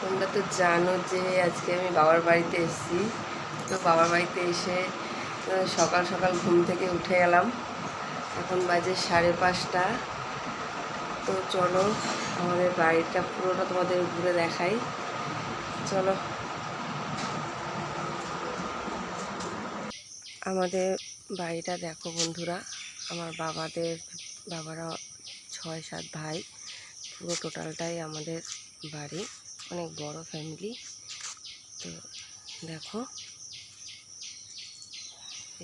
তোমরা তো জানো যে আজকে আমি বাবার বাড়িতে এসেছি। তো বাবার বাড়িতে এসে সকাল সকাল ঘুম থেকে উঠে গেলাম। এখন বাজে 5:30। তো চলো আমাদের বাড়িটা পুরোটা তোমাদের ঘুরে দেখাই। চলো, আমাদের বাড়িটা দেখো বন্ধুরা। আমার বাবারা 6-7 ভাই, পুরো টোটালটাই আমাদের বাড়ি, অনেক বড় ফ্যামিলি। তো দেখো,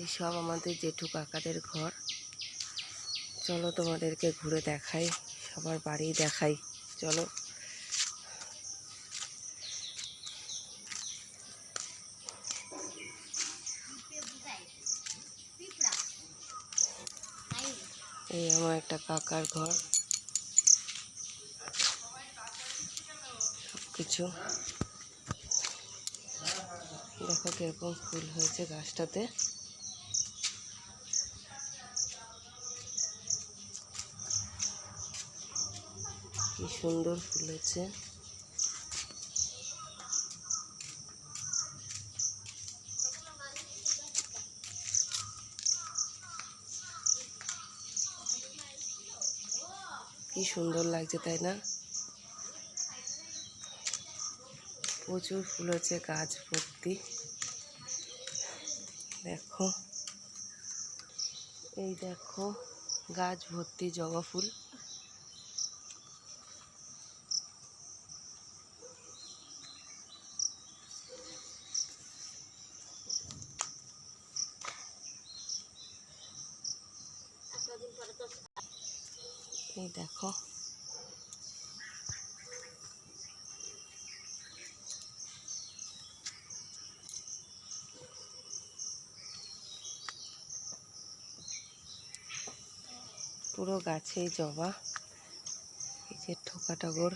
এইসব আমাদের জেঠু কাকাদের ঘর। চলো তোমাদেরকে ঘুরে দেখাই, সবার বাড়ি দেখাই। চলো, এই আমার একটা কাকার ঘর। সবকিছু দেখো কিরকম ফুল হয়েছে গাছটাতে। কি সুন্দর ফুল হচ্ছে। কি সুন্দর লাগছে তাই না? প্রচুর ফুল হচ্ছে, গাছ ভর্তি। দেখো, এই দেখো গাছ ভর্তি জবা ফুল। এই দেখো, পুরো গাছেই জবা। এই যে ঠোকা টগর।